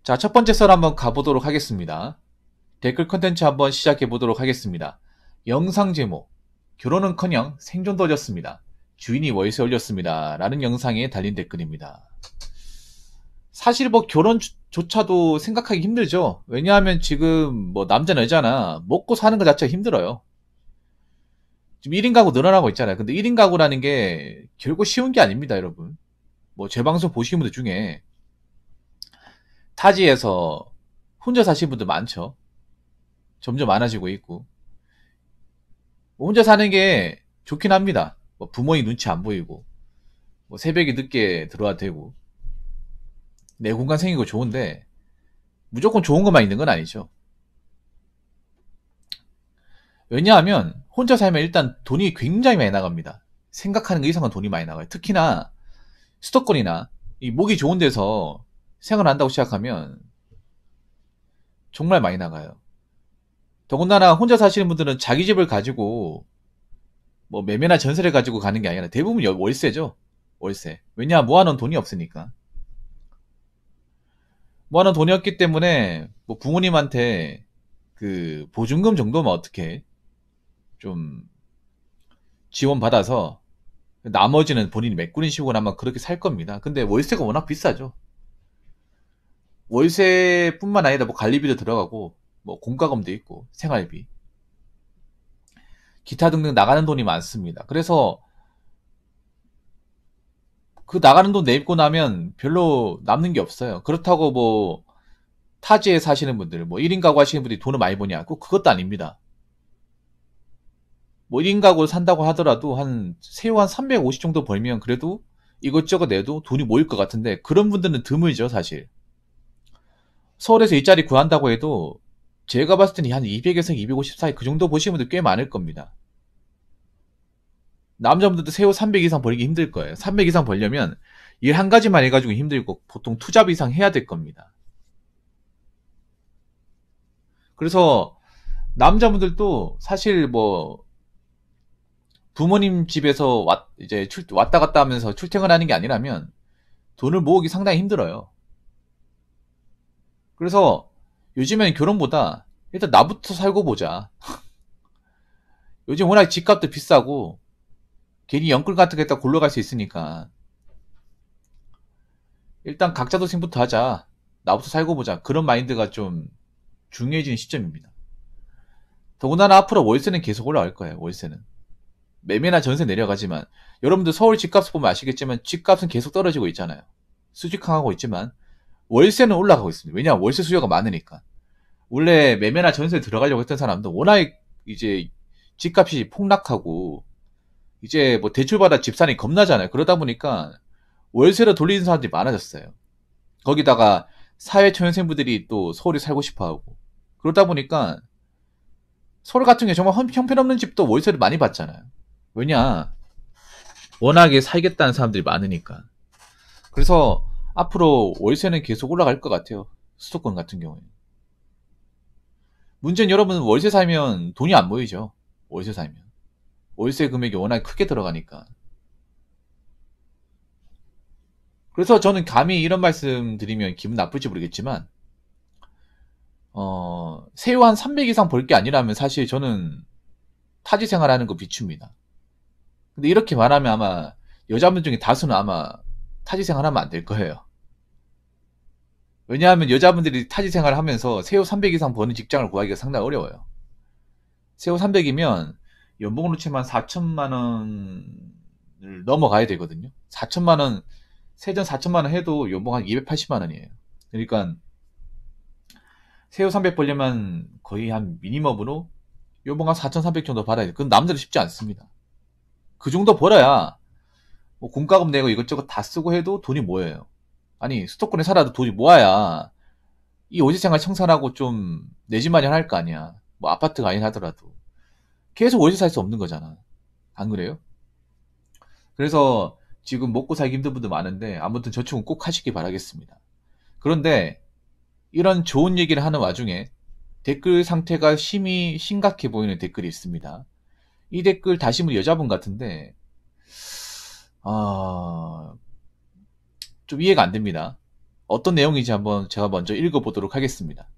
자, 첫 번째 썰 한번 가보도록 하겠습니다. 댓글 컨텐츠 한번 시작해 보도록 하겠습니다. 영상 제목, 결혼은커녕 생존도 어렵습니다. 주인이 월세 올렸습니다. 라는 영상에 달린 댓글입니다. 사실 뭐 결혼조차도 생각하기 힘들죠. 왜냐하면 지금 뭐 남자나 여자나 먹고 사는 것 자체가 힘들어요. 지금 1인 가구 늘어나고 있잖아요. 근데 1인 가구라는 게 결국 쉬운 게 아닙니다, 여러분. 뭐 제 방송 보시는 분들 중에 타지에서 혼자 사시는 분들 많죠. 점점 많아지고 있고. 뭐 혼자 사는 게 좋긴 합니다. 뭐 부모님 눈치 안 보이고, 뭐 새벽에 늦게 들어와도 되고, 내 공간 생기고 좋은데, 무조건 좋은 것만 있는 건 아니죠. 왜냐하면, 혼자 살면 일단 돈이 굉장히 많이 나갑니다. 생각하는 것 이상은 돈이 많이 나가요. 특히나, 수도권이나, 이 목이 좋은 데서 생활한다고 시작하면, 정말 많이 나가요. 더군다나 혼자 사시는 분들은 자기 집을 가지고 뭐 매매나 전세를 가지고 가는 게 아니라 대부분 월세죠. 월세. 왜냐 모아놓은 돈이 없으니까. 모아놓은 돈이 없기 때문에 뭐 부모님한테 그 보증금 정도만 어떻게 좀 지원받아서 나머지는 본인이 메꾸는 식으로 아마 그렇게 살 겁니다. 근데 월세가 워낙 비싸죠. 월세뿐만 아니라 뭐 관리비도 들어가고 뭐 공과금도 있고 생활비 기타 등등 나가는 돈이 많습니다. 그래서 그 나가는 돈 내입고 나면 별로 남는 게 없어요. 그렇다고 뭐 타지에 사시는 분들, 뭐 1인 가구 하시는 분들이 돈을 많이 버냐? 꼭 그것도 아닙니다. 뭐 1인 가구 산다고 하더라도 세후 한 350 정도 벌면 그래도 이것저것 내도 돈이 모일 것 같은데 그런 분들은 드물죠, 사실. 서울에서 일자리 구한다고 해도 제가 봤을 때는 한 200에서 250 사이 그 정도 보시는 분들 꽤 많을 겁니다. 남자분들도 세후 300 이상 벌기 힘들 거예요. 300 이상 벌려면 일 한 가지만 해가지고 힘들고 보통 투잡 이상 해야 될 겁니다. 그래서 남자분들도 사실 뭐 부모님 집에서 이제 왔다 갔다 하면서 출퇴근하는 게 아니라면 돈을 모으기 상당히 힘들어요. 그래서 요즘에는 결혼보다 일단 나부터 살고 보자. 요즘 워낙 집값도 비싸고 괜히 연끌 같은 거 했다 골러갈 수 있으니까 일단 각자 도생부터 하자. 나부터 살고 보자. 그런 마인드가 좀 중요해지는 시점입니다. 더군다나 앞으로 월세는 계속 올라갈 거예요. 월세는. 매매나 전세 내려가지만 여러분들 서울 집값을 보면 아시겠지만 집값은 계속 떨어지고 있잖아요. 수직항하고 있지만 월세는 올라가고 있습니다. 왜냐하면 월세 수요가 많으니까. 원래 매매나 전세 들어가려고 했던 사람도 워낙 이제 집값이 폭락하고 이제 뭐 대출받아 집사니 겁나잖아요. 그러다 보니까 월세로 돌리는 사람들이 많아졌어요. 거기다가 사회초년생분들이 또 서울에 살고 싶어하고 그러다 보니까 서울 같은 게 정말 형편없는 집도 월세를 많이 받잖아요. 왜냐 워낙에 살겠다는 사람들이 많으니까. 그래서 앞으로 월세는 계속 올라갈 것 같아요. 수도권 같은 경우에. 문제는 여러분 월세 살면 돈이 안 모이죠. 월세 살면. 월세 금액이 워낙 크게 들어가니까. 그래서 저는 감히 이런 말씀 드리면 기분 나쁠지 모르겠지만 세후 한 300 이상 벌 게 아니라면 사실 저는 타지 생활하는 거 비춥니다. 근데 이렇게 말하면 아마 여자분 중에 다수는 아마 타지 생활하면 안 될 거예요. 왜냐하면 여자분들이 타지 생활을 하면서 세후 300 이상 버는 직장을 구하기가 상당히 어려워요. 세후 300이면 연봉으로 치면 4천만 원을 넘어가야 되거든요. 4천만 원, 세전 4천만 원 해도 연봉 한 280만 원이에요. 그러니까 세후 300 벌려면 거의 한 미니멈으로 연봉 한 4,300 정도 받아야 돼요. 그건 남들은 쉽지 않습니다. 그 정도 벌어야 뭐 공과금 내고 이것저것 다 쓰고 해도 돈이 모여요. 아니 수도권에 살아도 돈이 모아야 이 월세생활 청산하고 좀 내 집 마련할 거 아니야. 뭐 아파트가 아니라 하더라도 계속 월세 살 수 없는 거잖아. 안 그래요? 그래서 지금 먹고 살기 힘든 분들 많은데 아무튼 저축은 꼭 하시기 바라겠습니다. 그런데 이런 좋은 얘기를 하는 와중에 댓글 상태가 심히 심각해 보이는 댓글이 있습니다. 이 댓글 다신 분 여자분 같은데 좀 이해가 안 됩니다. 어떤 내용인지 한번 제가 먼저 읽어보도록 하겠습니다.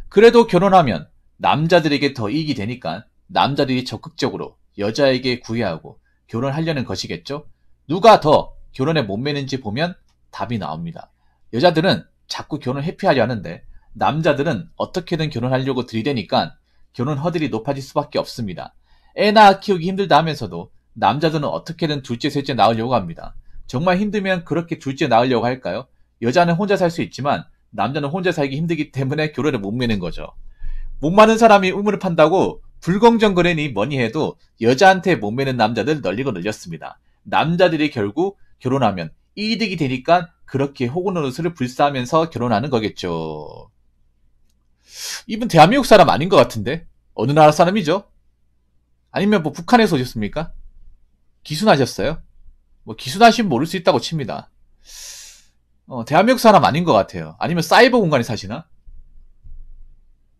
그래도 결혼하면 남자들에게 더 이익이 되니까 남자들이 적극적으로 여자에게 구애하고 결혼하려는 것이겠죠? 누가 더 결혼에 목매는지 보면 답이 나옵니다. 여자들은 자꾸 결혼 회피하려 하는데 남자들은 어떻게든 결혼하려고 들이대니까 결혼 허들이 높아질 수밖에 없습니다. 애 낳아 키우기 힘들다 하면서도 남자들은 어떻게든 둘째 셋째 낳으려고 합니다. 정말 힘들면 그렇게 둘째 낳으려고 할까요? 여자는 혼자 살 수 있지만 남자는 혼자 살기 힘들기 때문에 결혼에 목매는 거죠. 목 마른 사람이 우물을 판다고 불공정 거래니 뭐니 해도 여자한테 목매는 남자들 널리고 널렸습니다. 남자들이 결국 결혼하면 이득이 되니까 그렇게 호구노릇을 불사하면서 결혼하는 거겠죠. 이분 대한민국 사람 아닌 것 같은데? 어느 나라 사람이죠? 아니면 뭐 북한에서 오셨습니까? 기순하셨어요? 뭐 기순하시면 모를 수 있다고 칩니다. 대한민국 사람 아닌 것 같아요. 아니면 사이버 공간에 사시나?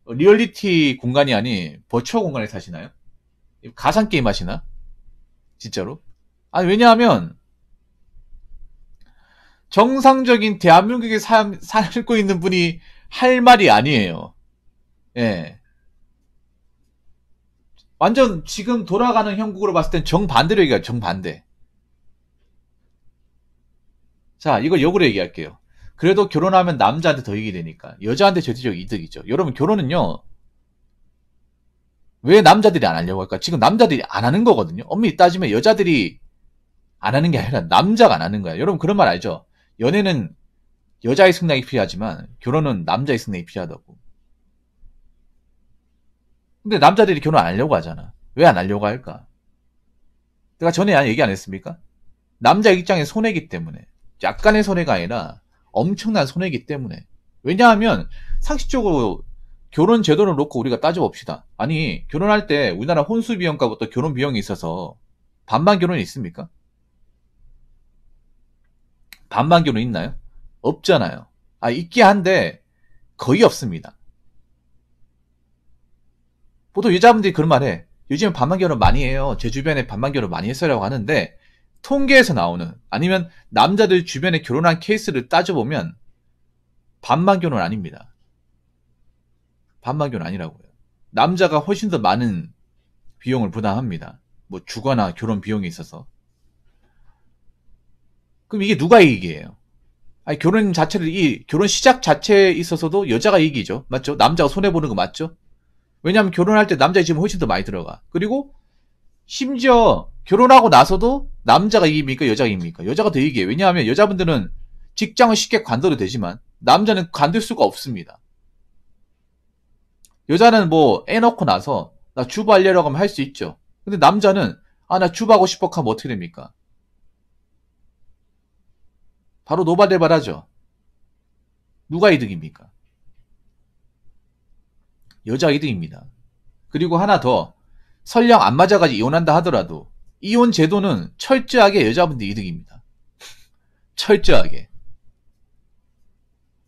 리얼리티 공간이 아닌 버추얼 공간에 사시나요? 가상게임 하시나? 진짜로? 아니, 왜냐하면 정상적인 대한민국에 살고 있는 분이 할 말이 아니에요. 예. 완전 지금 돌아가는 형국으로 봤을 땐 정반대로 얘기해요. 정반대. 자, 이걸 역으로 얘기할게요. 그래도 결혼하면 남자한테 더 이익이 되니까 여자한테 절대적 이득이죠. 여러분, 결혼은요, 왜 남자들이 안 하려고 할까? 지금 남자들이 안 하는 거거든요. 엄밀히 따지면 여자들이 안 하는 게 아니라 남자가 안 하는 거야. 여러분, 그런 말 알죠? 연애는 여자의 승낙이 필요하지만 결혼은 남자의 승낙이 필요하다고. 근데 남자들이 결혼 안 하려고 하잖아. 왜 안 하려고 할까? 내가 전에 얘기 안 했습니까? 남자 입장에 손해기 때문에. 약간의 손해가 아니라 엄청난 손해이기 때문에. 왜냐하면 상식적으로 결혼 제도를 놓고 우리가 따져봅시다. 아니, 결혼할 때 우리나라 혼수 비용과부터 결혼 비용이 있어서 반반 결혼이 있습니까? 반반 결혼 있나요? 없잖아요. 있긴 한데 거의 없습니다. 보통 여자분들이 그런 말 해. 요즘 반반 결혼 많이 해요. 제 주변에 반반 결혼 많이 했어라고 하는데 통계에서 나오는, 아니면 남자들 주변에 결혼한 케이스를 따져보면 반반 결혼 아닙니다. 반반 결혼 아니라고요. 남자가 훨씬 더 많은 비용을 부담합니다. 뭐 주거나 결혼 비용에 있어서. 그럼 이게 누가 이익이에요? 아니, 결혼 자체를, 이 결혼 시작 자체에 있어서도 여자가 이익이죠. 맞죠? 남자가 손해보는 거 맞죠? 왜냐하면 결혼할 때 남자의 지금 훨씬 더 많이 들어가. 그리고 심지어 결혼하고 나서도 남자가 이깁니까? 여자가 이깁니까? 여자가 더 이기해요. 왜냐하면 여자분들은 직장을 쉽게 관둬도 되지만 남자는 관둘 수가 없습니다. 여자는 뭐 애 넣고 나서 나 주부하려고 하면 할 수 있죠. 근데 남자는 나 주부하고 싶어 하면 어떻게 됩니까? 바로 노발대발하죠. 누가 이득입니까? 여자 이득입니다. 그리고 하나 더, 설령 안 맞아가지고 이혼한다 하더라도 이혼 제도는 철저하게 여자분들 이득입니다. 철저하게.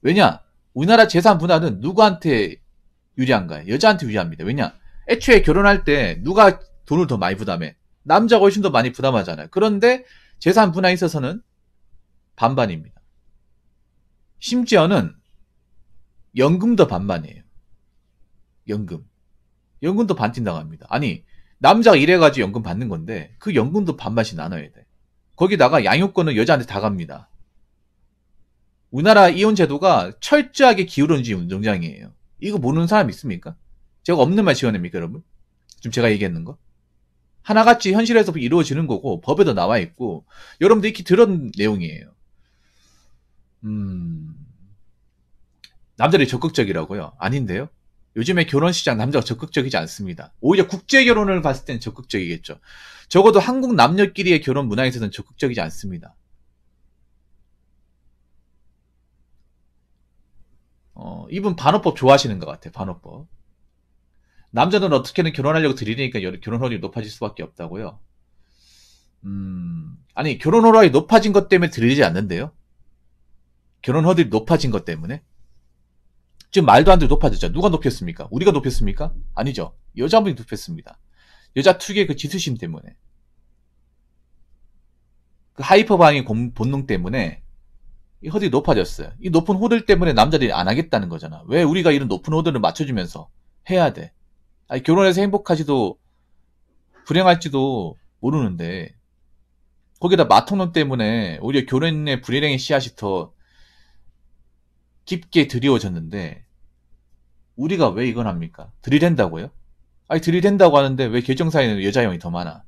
왜냐? 우리나라 재산 분할은 누구한테 유리한가요? 여자한테 유리합니다. 왜냐? 애초에 결혼할 때 누가 돈을 더 많이 부담해? 남자가 훨씬 더 많이 부담하잖아요. 그런데 재산 분할에 있어서는 반반입니다. 심지어는 연금도 반반이에요. 연금. 연금도 반띵 당합니다. 아니, 남자가 일해가지고 연금 받는 건데 그 연금도 반반씩 나눠야 돼. 거기다가 양육권은 여자한테 다 갑니다. 우리나라 이혼 제도가 철저하게 기울어진 운동장이에요. 이거 모르는 사람 있습니까? 제가 없는 말 지어냅니까, 여러분? 지금 제가 얘기했는 거? 하나같이 현실에서 이루어지는 거고 법에도 나와 있고 여러분들 익히 들은 내용이에요. 남자들이 적극적이라고요? 아닌데요? 요즘에 결혼 시장 남자가 적극적이지 않습니다. 오히려 국제 결혼을 봤을 때는 적극적이겠죠. 적어도 한국 남녀끼리의 결혼 문화에 있어서는 적극적이지 않습니다. 이분 반어법 좋아하시는 것 같아요. 반어법. 남자는 어떻게든 결혼하려고 들이니까 결혼 허율이 높아질 수밖에 없다고요. 아니, 결혼 허율이 높아진 것 때문에 들리지 않는데요. 결혼 허율이 높아진 것 때문에. 지금 말도 안 되게 높아졌죠. 누가 높였습니까? 우리가 높였습니까? 아니죠. 여자분이 높였습니다. 여자 특유의 그 지수심 때문에. 그 하이퍼 방의 본능 때문에 이 허들이 높아졌어요. 이 높은 호들 때문에 남자들이 안 하겠다는 거잖아. 왜 우리가 이런 높은 호들을 맞춰주면서 해야 돼? 아니, 결혼해서 행복하지도 불행할지도 모르는데 거기다 마통론 때문에 오히려 결혼의 불일행의 씨앗이 더 깊게 드리워졌는데 우리가 왜 이건 합니까? 들이댄다고요? 아니 들이댄다고 하는데 왜 결정사에는 여자형이 더 많아?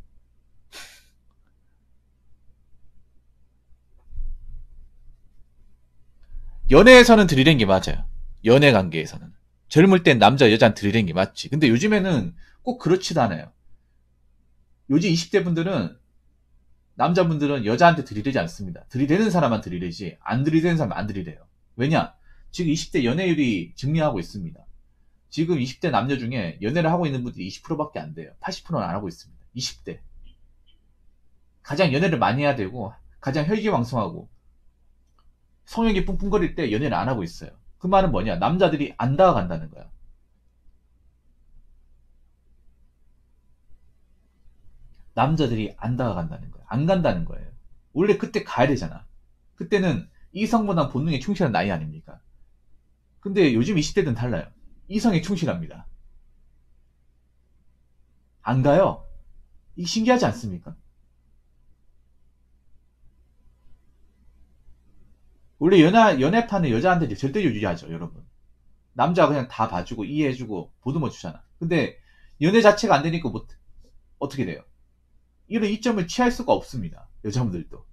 연애에서는 들이댄 게 맞아요. 연애 관계에서는. 젊을 땐 남자 여자한테 들이댄 게 맞지. 근데 요즘에는 꼭 그렇지도 않아요. 요즘 20대 분들은 남자분들은 여자한테 들이대지 않습니다. 들이대는 사람만 들이대지 안 들이대는 사람 안 들이대요. 왜냐? 지금 20대 연애율이 증리하고 있습니다. 지금 20대 남녀 중에 연애를 하고 있는 분들이 20%밖에 안 돼요. 80%는 안 하고 있습니다. 20대. 가장 연애를 많이 해야 되고 가장 혈기왕성하고 성욕이 뿜뿜거릴 때 연애를 안 하고 있어요. 그 말은 뭐냐? 남자들이 안 다가간다는 거야. 남자들이 안 다가간다는 거야. 안 간다는 거예요. 원래 그때 가야 되잖아. 그때는 이성보다 본능에 충실한 나이 아닙니까? 근데 요즘 20대들은 달라요. 이성에 충실합니다. 안 가요. 이 신기하지 않습니까? 원래 연애판은 여자한테 절대 유리하죠, 여러분. 남자가 그냥 다 봐주고 이해해주고 보듬어 주잖아. 근데 연애 자체가 안 되니까 뭐 어떻게 돼요? 이런 이점을 취할 수가 없습니다. 여자분들도.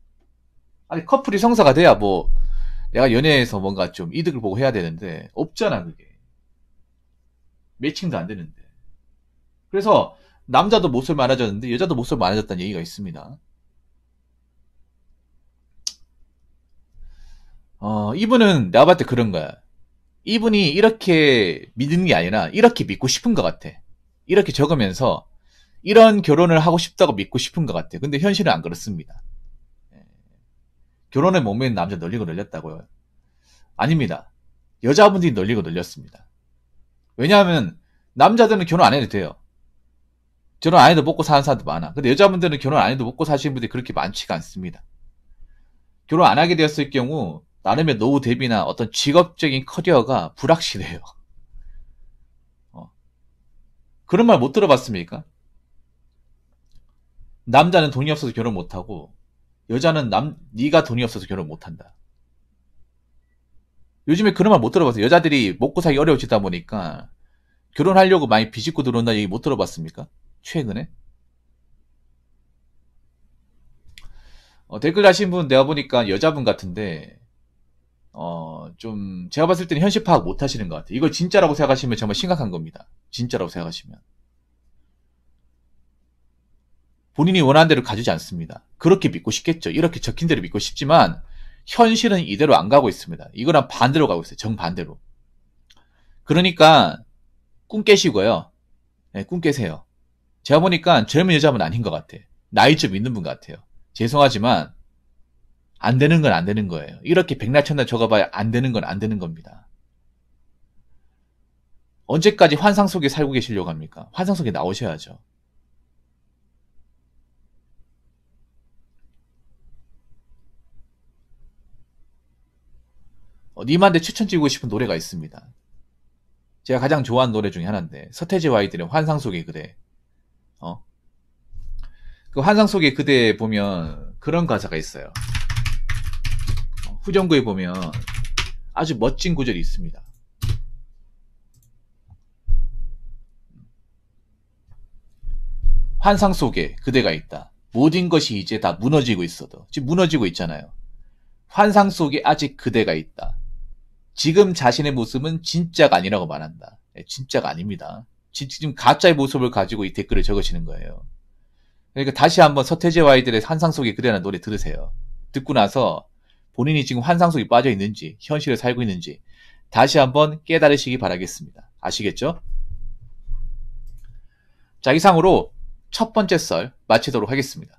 아니 커플이 성사가 돼야 뭐 내가 연애에서 뭔가 좀 이득을 보고 해야 되는데 없잖아 그게. 매칭도 안 되는데. 그래서 남자도 못쏠 많아졌는데 여자도 못쏠 많아졌다는 얘기가 있습니다. 이분은 내가 봤을 때 그런 거야. 이분이 이렇게 믿는 게 아니라 이렇게 믿고 싶은 것 같아. 이렇게 적으면서 이런 결혼을 하고 싶다고 믿고 싶은 것 같아. 근데 현실은 안 그렇습니다. 결혼에 목매인 남자 널리고 널렸다고요? 아닙니다. 여자분들이 널리고 널렸습니다. 왜냐하면 남자들은 결혼 안 해도 돼요. 결혼 안 해도 먹고 사는 사람도 많아. 근데 여자분들은 결혼 안 해도 먹고 사시는 분들이 그렇게 많지가 않습니다. 결혼 안 하게 되었을 경우 나름의 노후 대비나 어떤 직업적인 커리어가 불확실해요. 그런 말 못 들어봤습니까? 남자는 돈이 없어서 결혼 못하고 여자는 네가 돈이 없어서 결혼 못한다. 요즘에 그런 말 못 들어봤어요. 여자들이 먹고 살기 어려워지다 보니까 결혼하려고 많이 비집고 들어온다 얘기 못 들어봤습니까? 최근에? 댓글 다신 분 내가 보니까 여자분 같은데 좀 제가 봤을 때는 현실 파악 못 하시는 것 같아요. 이걸 진짜라고 생각하시면 정말 심각한 겁니다. 진짜라고 생각하시면. 본인이 원하는 대로 가주지 않습니다. 그렇게 믿고 싶겠죠. 이렇게 적힌 대로 믿고 싶지만 현실은 이대로 안 가고 있습니다. 이거랑 반대로 가고 있어요. 정반대로. 그러니까 꿈 깨시고요. 네, 꿈 깨세요. 제가 보니까 젊은 여자분 아닌 것 같아. 나이 좀 있는 분 같아요. 죄송하지만 안 되는 건 안 되는 거예요. 이렇게 백날 천날 적어봐야 안 되는 건 안 되는 겁니다. 언제까지 환상 속에 살고 계시려고 합니까? 환상 속에 나오셔야죠. 님한테 추천드리고 싶은 노래가 있습니다. 제가 가장 좋아하는 노래 중에 하나인데 서태지와 아이들의 환상 속의 그대. 그 환상 속의 그대에 보면 그런 가사가 있어요. 후렴구에 보면 아주 멋진 구절이 있습니다. 환상 속에 그대가 있다. 모든 것이 이제 다 무너지고 있어도. 지금 무너지고 있잖아요. 환상 속에 아직 그대가 있다. 지금 자신의 모습은 진짜가 아니라고 말한다. 네, 진짜가 아닙니다. 지금 가짜의 모습을 가지고 이 댓글을 적으시는 거예요. 그러니까 다시 한번 서태지와 아이들의 환상 속에 그대라는 노래 들으세요. 듣고 나서 본인이 지금 환상 속에 빠져 있는지 현실을 살고 있는지 다시 한번 깨달으시기 바라겠습니다. 아시겠죠? 자, 이상으로 첫 번째 썰 마치도록 하겠습니다.